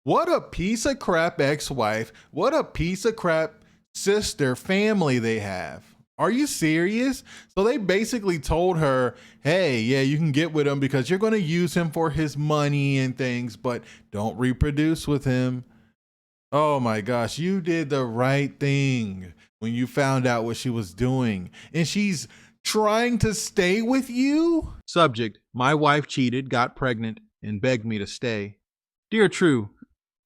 What a piece of crap ex-wife. What a piece of crap sister family they have. Are you serious? So they basically told her, hey, yeah, you can get with him because you're going to use him for his money and things, but don't reproduce with him. Oh my gosh, you did the right thing when you found out what she was doing. And she's trying to stay with you? Subject: my wife cheated, got pregnant, and begged me to stay. Dear True,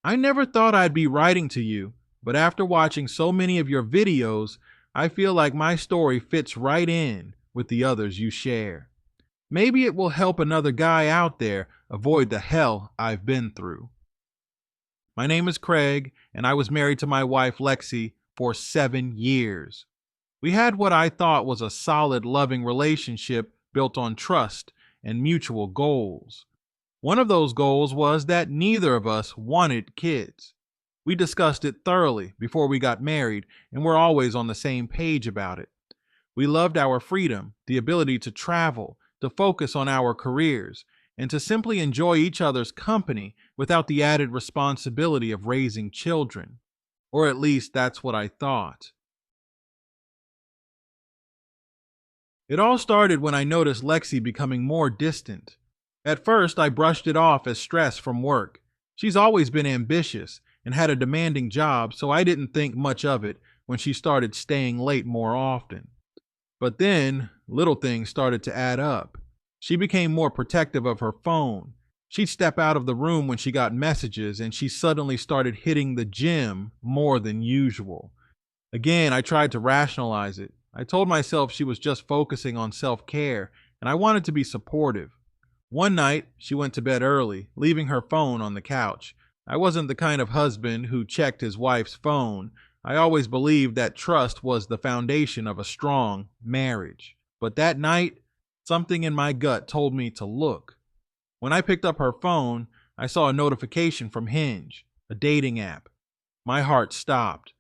I never thought I'd be writing to you, but after watching so many of your videos, I feel like my story fits right in with the others you share. Maybe it will help another guy out there avoid the hell I've been through. My name is Craig, and I was married to my wife Lexi for 7 years. We had what I thought was a solid, loving relationship built on trust and mutual goals. One of those goals was that neither of us wanted kids. We discussed it thoroughly before we got married, and we're always on the same page about it. We loved our freedom, the ability to travel, to focus on our careers, and to simply enjoy each other's company without the added responsibility of raising children. Or at least that's what I thought. It all started when I noticed Lexi becoming more distant. At first, I brushed it off as stress from work. She's always been ambitious and had a demanding job, so I didn't think much of it when she started staying late more often. But then, little things started to add up. She became more protective of her phone. She'd step out of the room when she got messages, and she suddenly started hitting the gym more than usual. Again, I tried to rationalize it. I told myself she was just focusing on self-care, and I wanted to be supportive. One night, she went to bed early, leaving her phone on the couch. I wasn't the kind of husband who checked his wife's phone. I always believed that trust was the foundation of a strong marriage. But that night, something in my gut told me to look. When I picked up her phone, I saw a notification from Hinge, a dating app. My heart stopped.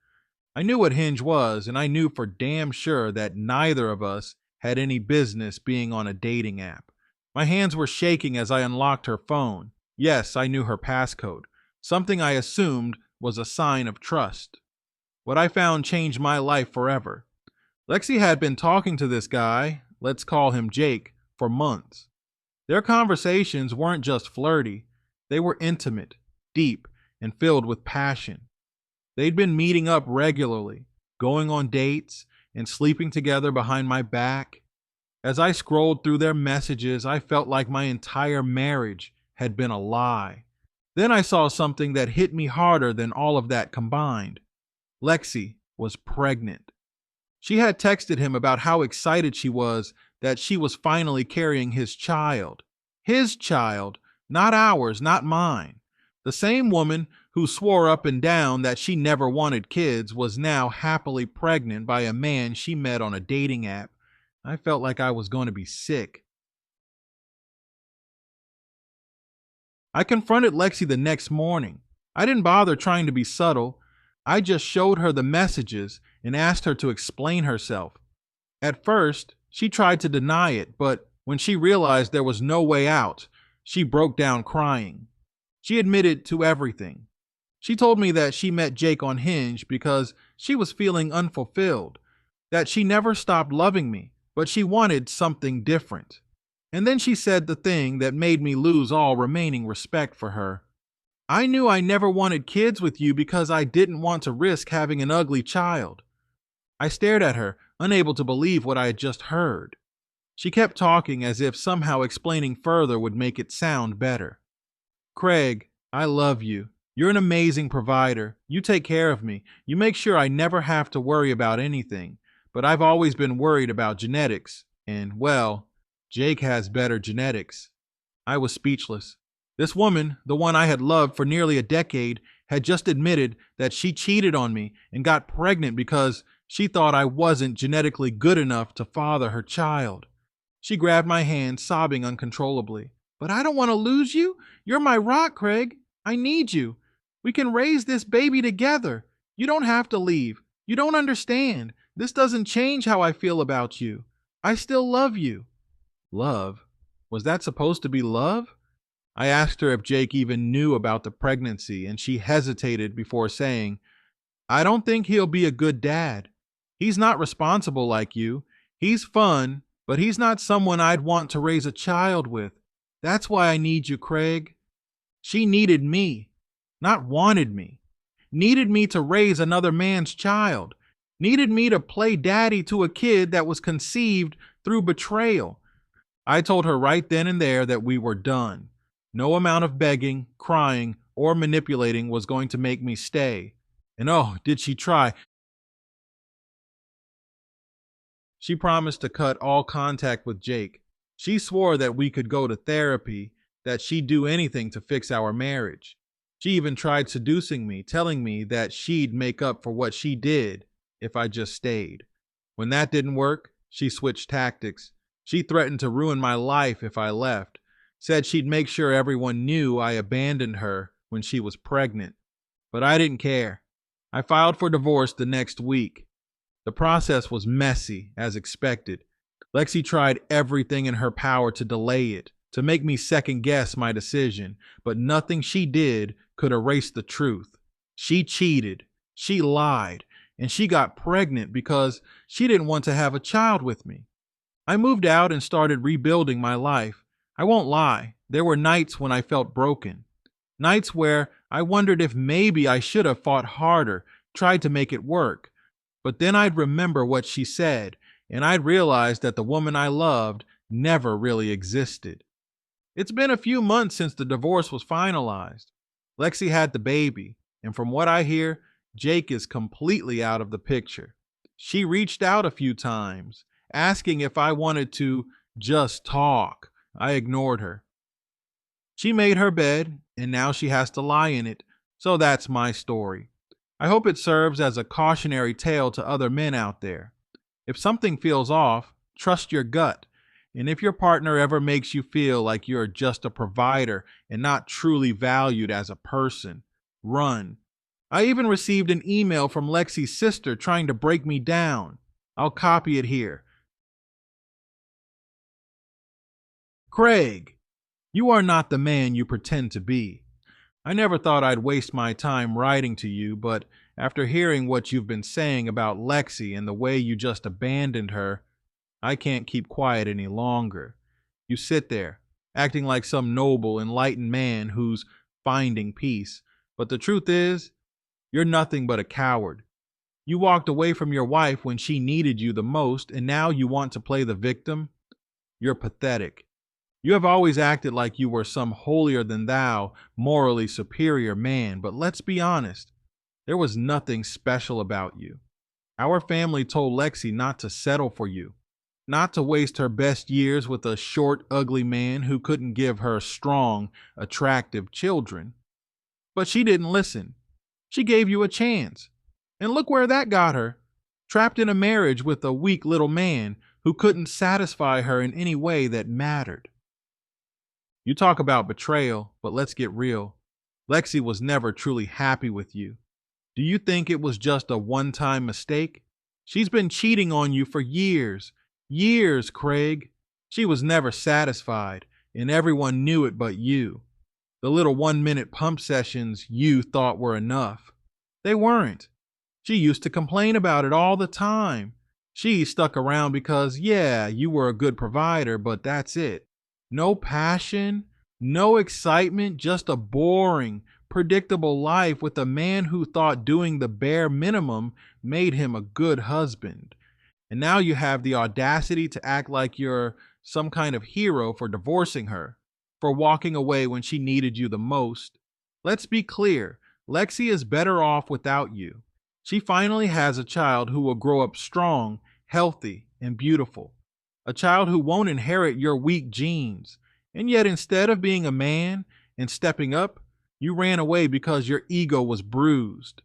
I knew what Hinge was, and I knew for damn sure that neither of us had any business being on a dating app. My hands were shaking as I unlocked her phone. Yes, I knew her passcode, something I assumed was a sign of trust. What I found changed my life forever. Lexi had been talking to this guy, let's call him Jake, for months. Their conversations weren't just flirty, they were intimate, deep, and filled with passion. They'd been meeting up regularly, going on dates, and sleeping together behind my back. As I scrolled through their messages, I felt like my entire marriage had been a lie. Then I saw something that hit me harder than all of that combined. Lexi was pregnant. She had texted him about how excited she was that she was finally carrying his child. His child, not ours, not mine. The same woman who swore up and down that she never wanted kids was now happily pregnant by a man she met on a dating app. I felt like I was going to be sick. I confronted Lexi the next morning. I didn't bother trying to be subtle. I just showed her the messages and asked her to explain herself. At first, she tried to deny it, but when she realized there was no way out, she broke down crying. She admitted to everything. She told me that she met Jake on Hinge because she was feeling unfulfilled, that she never stopped loving me, but she wanted something different. And then she said the thing that made me lose all remaining respect for her. I knew I never wanted kids with you because I didn't want to risk having an ugly child. I stared at her, unable to believe what I had just heard. She kept talking as if somehow explaining further would make it sound better. Craig, I love you. You're an amazing provider. You take care of me. You make sure I never have to worry about anything. But I've always been worried about genetics. And, well, Jake has better genetics. I was speechless. This woman, the one I had loved for nearly a decade, had just admitted that she cheated on me and got pregnant because she thought I wasn't genetically good enough to father her child. She grabbed my hand, sobbing uncontrollably. But I don't want to lose you. You're my rock, Craig. I need you. We can raise this baby together. You don't have to leave. You don't understand. This doesn't change how I feel about you. I still love you. Love? Was that supposed to be love? I asked her if Jake even knew about the pregnancy, and she hesitated before saying, I don't think he'll be a good dad. He's not responsible like you. He's fun, but he's not someone I'd want to raise a child with. That's why I need you, Craig. She needed me, not wanted me. Needed me to raise another man's child. Needed me to play daddy to a kid that was conceived through betrayal. I told her right then and there that we were done. No amount of begging, crying, or manipulating was going to make me stay. And oh, did she try? She promised to cut all contact with Jake. She swore that we could go to therapy, that she'd do anything to fix our marriage. She even tried seducing me, telling me that she'd make up for what she did if I just stayed. When that didn't work, she switched tactics. She threatened to ruin my life if I left, said she'd make sure everyone knew I abandoned her when she was pregnant. But I didn't care. I filed for divorce the next week. The process was messy, as expected. Lexi tried everything in her power to delay it, to make me second guess my decision, but nothing she did could erase the truth. She cheated, she lied, and she got pregnant because she didn't want to have a child with me. I moved out and started rebuilding my life. I won't lie, there were nights when I felt broken. Nights where I wondered if maybe I should have fought harder, tried to make it work. But then I'd remember what she said, and I'd realize that the woman I loved never really existed. It's been a few months since the divorce was finalized. Lexi had the baby, and from what I hear, Jake is completely out of the picture. She reached out a few times, asking if I wanted to just talk. I ignored her. She made her bed, and now she has to lie in it, so that's my story. I hope it serves as a cautionary tale to other men out there. If something feels off, trust your gut. And if your partner ever makes you feel like you're just a provider and not truly valued as a person, run. I even received an email from Lexi's sister trying to break me down. I'll copy it here. Craig, you are not the man you pretend to be. I never thought I'd waste my time writing to you, but after hearing what you've been saying about Lexi and the way you just abandoned her, I can't keep quiet any longer. You sit there, acting like some noble, enlightened man who's finding peace. But the truth is, you're nothing but a coward. You walked away from your wife when she needed you the most, and now you want to play the victim? You're pathetic. You have always acted like you were some holier than thou, morally superior man, but let's be honest, there was nothing special about you. Our family told Lexi not to settle for you, not to waste her best years with a short, ugly man who couldn't give her strong, attractive children. But she didn't listen. She gave you a chance. And look where that got her, trapped in a marriage with a weak little man who couldn't satisfy her in any way that mattered. You talk about betrayal, but let's get real. Lexi was never truly happy with you. Do you think it was just a one-time mistake? She's been cheating on you for years. Years, Craig. She was never satisfied, and everyone knew it but you. The little 1-minute pump sessions you thought were enough. They weren't. She used to complain about it all the time. She stuck around because, yeah, you were a good provider, but that's it. No passion, no excitement, just a boring, predictable life with a man who thought doing the bare minimum made him a good husband. And now you have the audacity to act like you're some kind of hero for divorcing her, for walking away when she needed you the most. Let's be clear, Lexi is better off without you. She finally has a child who will grow up strong, healthy, and beautiful. A child who won't inherit your weak genes. And yet instead of being a man and stepping up, you ran away because your ego was bruised.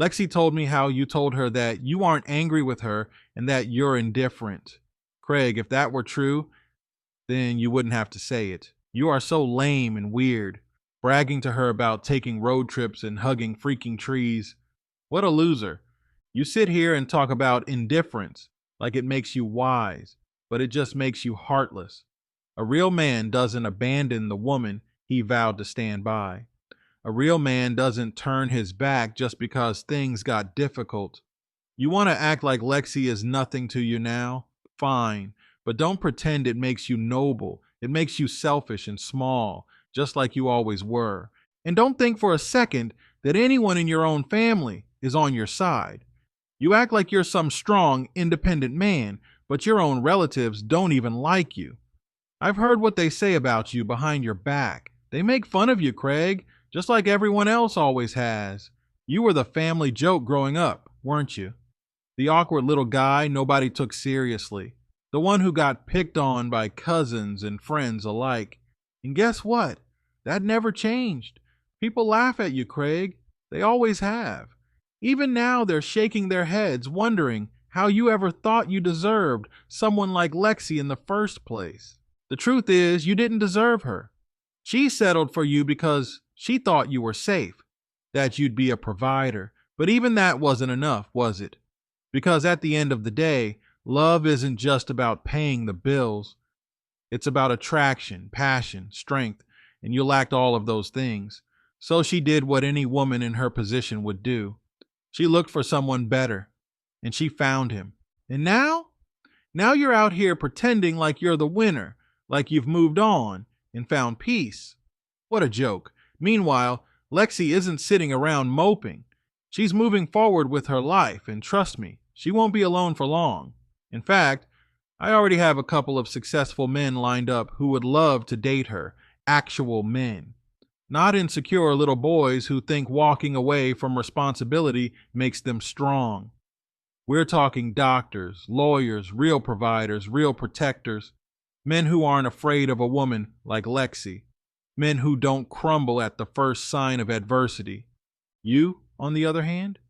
Lexi told me how you told her that you aren't angry with her and that you're indifferent. Craig, if that were true, then you wouldn't have to say it. You are so lame and weird, bragging to her about taking road trips and hugging freaking trees. What a loser. You sit here and talk about indifference like it makes you wise, but it just makes you heartless. A real man doesn't abandon the woman He vowed to stand by. A real man doesn't turn his back just because things got difficult. You want to act like Lexi is nothing to you now? Fine, but don't pretend it makes you noble. It makes you selfish and small, just like you always were. And don't think for a second that anyone in your own family is on your side. You act like you're some strong, independent man, but your own relatives don't even like you. I've heard what they say about you behind your back. They make fun of you, Craig, just like everyone else always has. You were the family joke growing up, weren't you? The awkward little guy nobody took seriously. The one who got picked on by cousins and friends alike. And guess what? That never changed. People laugh at you, Craig. They always have. Even now, they're shaking their heads, wondering how you ever thought you deserved someone like Lexi in the first place. The truth is, you didn't deserve her. She settled for you because she thought you were safe, that you'd be a provider. But even that wasn't enough, was it? Because at the end of the day, love isn't just about paying the bills. It's about attraction, passion, strength, and you lacked all of those things. So she did what any woman in her position would do. She looked for someone better, and she found him. And now? Now you're out here pretending like you're the winner, like you've moved on and found peace. What a joke. Meanwhile, Lexi isn't sitting around moping. She's moving forward with her life, and trust me, she won't be alone for long. In fact, I already have a couple of successful men lined up who would love to date her, actual men. Not insecure little boys who think walking away from responsibility makes them strong. We're talking doctors, lawyers, real providers, real protectors, men who aren't afraid of a woman like Lexi, men who don't crumble at the first sign of adversity. You, on the other hand,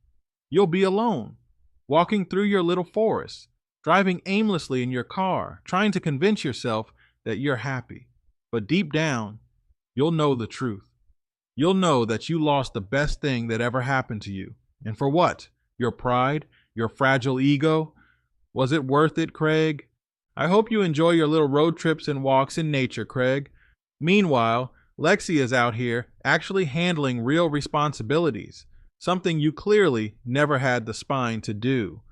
you'll be alone, walking through your little forest, driving aimlessly in your car, trying to convince yourself that you're happy. But deep down, you'll know the truth. You'll know that you lost the best thing that ever happened to you. And for what? Your pride? Your fragile ego? Was it worth it, Craig? I hope you enjoy your little road trips and walks in nature, Craig. Meanwhile, Lexi is out here actually handling real responsibilities, something you clearly never had the spine to do.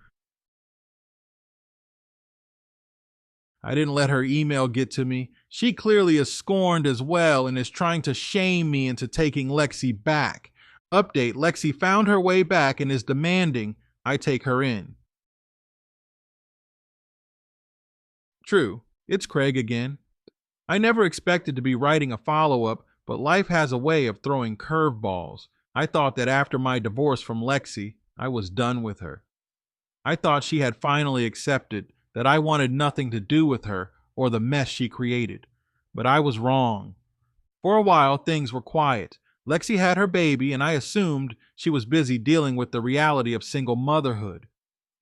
I didn't let her email get to me. She clearly is scorned as well and is trying to shame me into taking Lexi back. Update, Lexi found her way back and is demanding I take her in. True, it's Craig again. I never expected to be writing a follow-up, but life has a way of throwing curveballs. I thought that after my divorce from Lexi, I was done with her. I thought she had finally accepted that I wanted nothing to do with her or the mess she created. But I was wrong. For a while, things were quiet. Lexi had her baby, and I assumed she was busy dealing with the reality of single motherhood.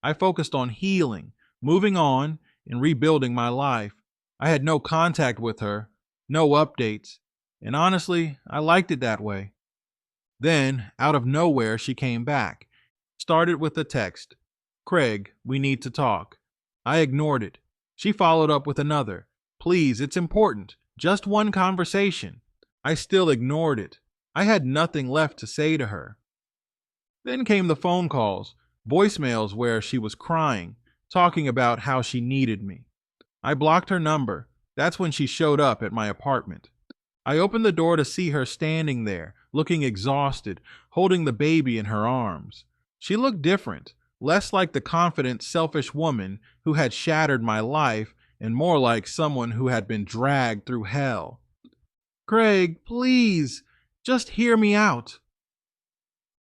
I focused on healing, moving on, and rebuilding my life. I had no contact with her, no updates, and honestly, I liked it that way. Then, out of nowhere, she came back. Started with a text. Craig, we need to talk. I ignored it. She followed up with another. Please, it's important. Just one conversation. I still ignored it. I had nothing left to say to her. Then came the phone calls, voicemails where she was crying, talking about how she needed me. I blocked her number. That's when she showed up at my apartment. I opened the door to see her standing there, looking exhausted, holding the baby in her arms. She looked different, less like the confident, selfish woman who had shattered my life and more like someone who had been dragged through hell. Craig, please, just hear me out.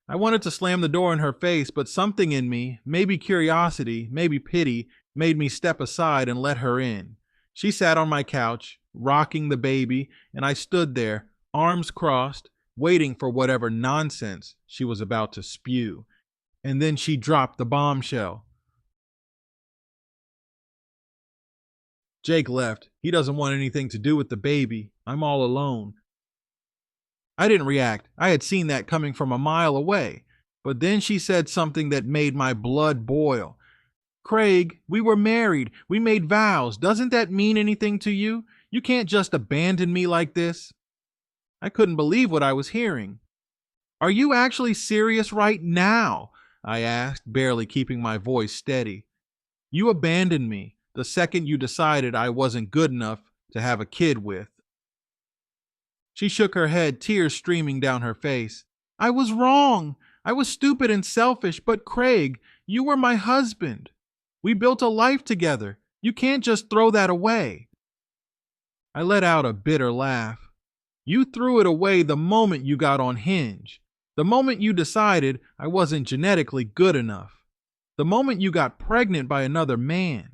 I wanted to slam the door in her face, but something in me, maybe curiosity, maybe pity, made me step aside and let her in. She sat on my couch, rocking the baby, and I stood there, arms crossed, waiting for whatever nonsense she was about to spew. And then she dropped the bombshell. Jake left. He doesn't want anything to do with the baby. I'm all alone. I didn't react. I had seen that coming from a mile away. But then she said something that made my blood boil. Craig, we were married. We made vows. Doesn't that mean anything to you? You can't just abandon me like this. I couldn't believe what I was hearing. Are you actually serious right now? I asked, barely keeping my voice steady. You abandoned me the second you decided I wasn't good enough to have a kid with. She shook her head, tears streaming down her face. I was wrong. I was stupid and selfish, but Craig, you were my husband. We built a life together. You can't just throw that away. I let out a bitter laugh. You threw it away the moment you got on Hinge. The moment you decided I wasn't genetically good enough. The moment you got pregnant by another man.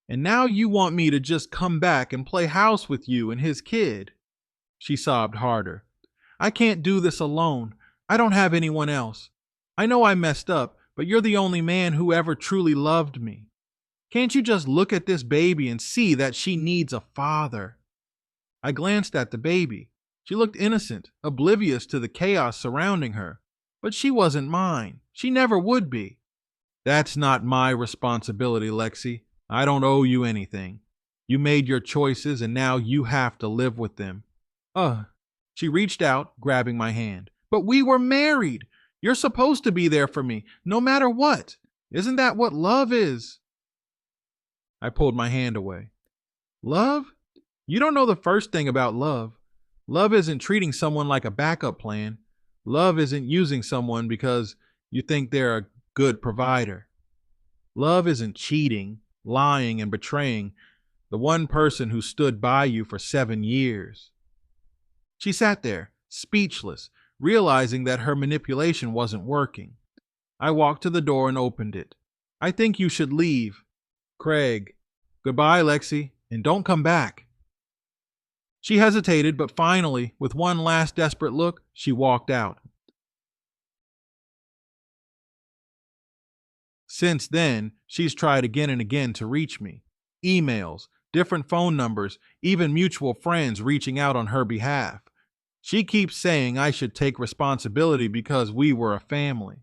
And now you want me to just come back and play house with you and his kid. She sobbed harder. I can't do this alone. I don't have anyone else. I know I messed up, but you're the only man who ever truly loved me. Can't you just look at this baby and see that she needs a father? I glanced at the baby. She looked innocent, oblivious to the chaos surrounding her. But she wasn't mine. She never would be. That's not my responsibility, Lexi. I don't owe you anything. You made your choices and now you have to live with them. She reached out, grabbing my hand. But we were married. You're supposed to be there for me, no matter what. Isn't that what love is? I pulled my hand away. Love? You don't know the first thing about love. Love isn't treating someone like a backup plan. Love isn't using someone because you think they're a good provider. Love isn't cheating, lying, and betraying the one person who stood by you for 7 years. She sat there, speechless, realizing that her manipulation wasn't working. I walked to the door and opened it. I think you should leave. Craig. Goodbye, Lexi, and don't come back. She hesitated, but finally, with one last desperate look, she walked out. Since then, she's tried again and again to reach me. Emails, different phone numbers, even mutual friends reaching out on her behalf. She keeps saying I should take responsibility because we were a family.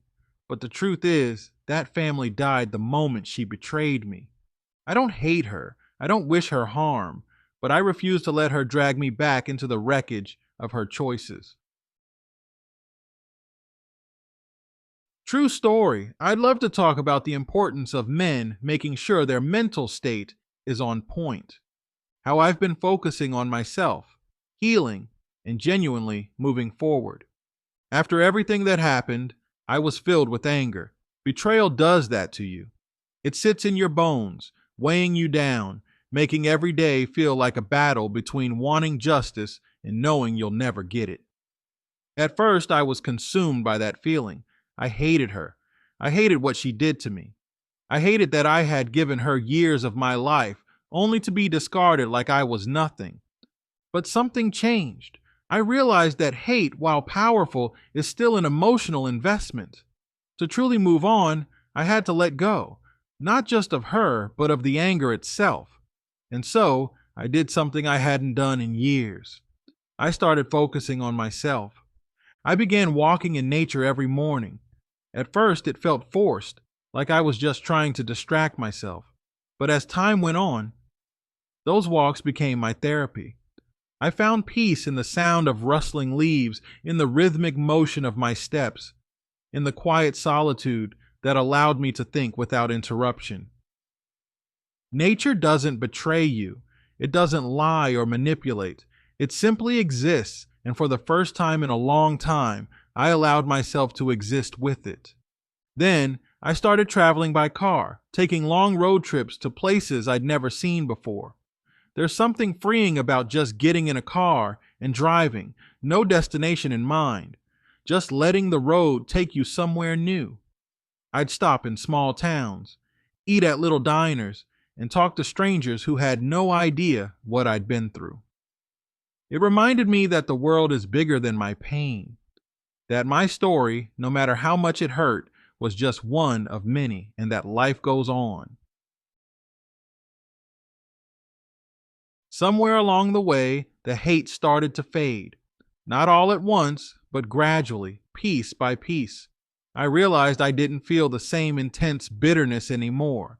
But the truth is, that family died the moment she betrayed me. I don't hate her. I don't wish her harm. But I refuse to let her drag me back into the wreckage of her choices. True story. I'd love to talk about the importance of men making sure their mental state is on point. How I've been focusing on myself, healing, and genuinely moving forward. After everything that happened, I was filled with anger. Betrayal does that to you. It sits in your bones, weighing you down, making every day feel like a battle between wanting justice and knowing you'll never get it. At first, I was consumed by that feeling. I hated her. I hated what she did to me. I hated that I had given her years of my life only to be discarded like I was nothing. But something changed. I realized that hate, while powerful, is still an emotional investment. To truly move on, I had to let go, not just of her, but of the anger itself. And so, I did something I hadn't done in years. I started focusing on myself. I began walking in nature every morning. At first, it felt forced, like I was just trying to distract myself. But as time went on, those walks became my therapy. I found peace in the sound of rustling leaves, in the rhythmic motion of my steps, in the quiet solitude that allowed me to think without interruption. Nature doesn't betray you. It doesn't lie or manipulate. It simply exists, and for the first time in a long time, I allowed myself to exist with it. Then, I started traveling by car, taking long road trips to places I'd never seen before. There's something freeing about just getting in a car and driving, no destination in mind, just letting the road take you somewhere new. I'd stop in small towns, eat at little diners, and talk to strangers who had no idea what I'd been through. It reminded me that the world is bigger than my pain, that my story, no matter how much it hurt, was just one of many, and that life goes on. Somewhere along the way, the hate started to fade. Not all at once, but gradually, piece by piece. I realized I didn't feel the same intense bitterness anymore.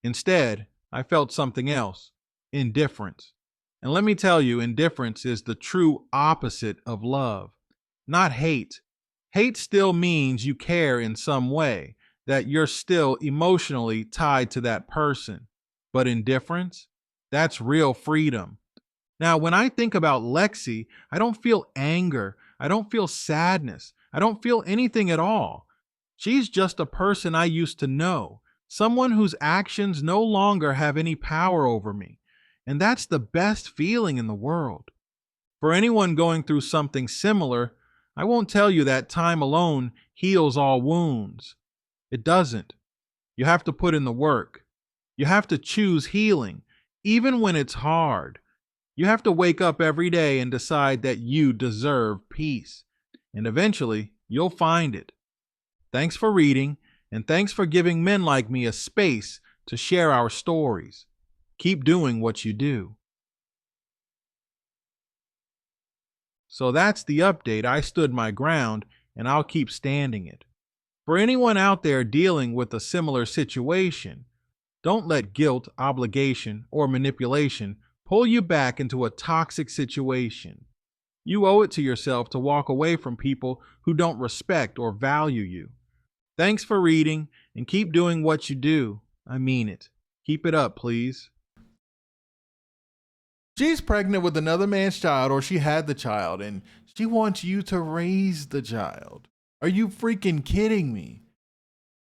Instead, I felt something else, indifference. And let me tell you, indifference is the true opposite of love, not hate. Hate still means you care in some way, that you're still emotionally tied to that person. But indifference, that's real freedom. Now, when I think about Lexi, I don't feel anger. I don't feel sadness. I don't feel anything at all. She's just a person I used to know, someone whose actions no longer have any power over me. And that's the best feeling in the world. For anyone going through something similar, I won't tell you that time alone heals all wounds. It doesn't. You have to put in the work. You have to choose healing, even when it's hard. You have to wake up every day and decide that you deserve peace. And eventually, you'll find it. Thanks for reading, and thanks for giving men like me a space to share our stories. Keep doing what you do. So that's the update. I stood my ground, and I'll keep standing it. For anyone out there dealing with a similar situation, don't let guilt, obligation, or manipulation pull you back into a toxic situation. You owe it to yourself to walk away from people who don't respect or value you. Thanks for reading, and keep doing what you do. I mean it. Keep it up, please. She's pregnant with another man's child, or she had the child, and she wants you to raise the child. Are you freaking kidding me?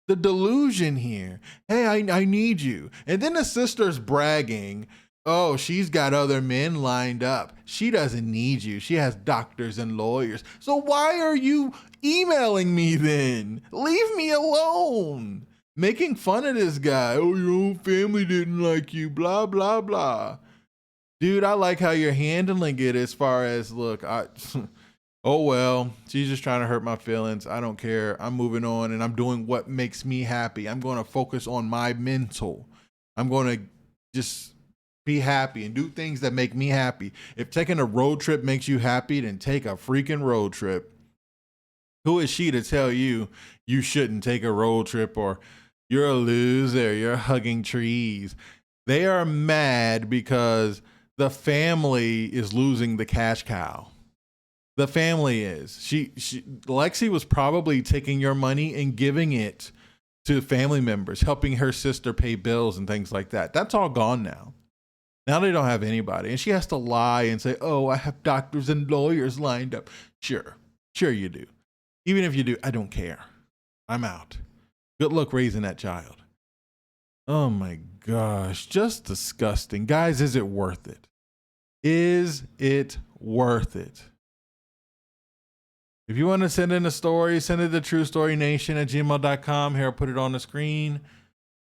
The delusion here. Hey, I need you. And then the sister's bragging. Oh, she's got other men lined up. She doesn't need you. She has doctors and lawyers. So why are you emailing me then? Leave me alone. Making fun of this guy. Oh, your own family didn't like you. Blah, blah, blah. Dude, I like how you're handling it as far as, look, oh, well, she's just trying to hurt my feelings. I don't care. I'm moving on and I'm doing what makes me happy. I'm going to focus on my mental. I'm going to just be happy and do things that make me happy. If taking a road trip makes you happy, then take a freaking road trip. Who is she to tell you you shouldn't take a road trip, or you're a loser, you're hugging trees? They are mad because the family is losing the cash cow. The family is. Lexi was probably taking your money and giving it to family members, helping her sister pay bills and things like that. That's all gone now. Now they don't have anybody. And she has to lie and say, oh, I have doctors and lawyers lined up. Sure you do. Even if you do, I don't care. I'm out. Good luck raising that child. Oh my gosh, just disgusting. Guys, is it worth it? Is it worth it? If you want to send in a story, send it to truestorynation@gmail.com. Here, I'll put it on the screen.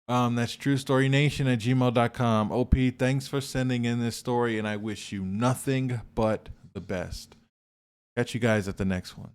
That's truestorynation@gmail.com. OP, thanks for sending in this story, and I wish you nothing but the best. Catch you guys at the next one.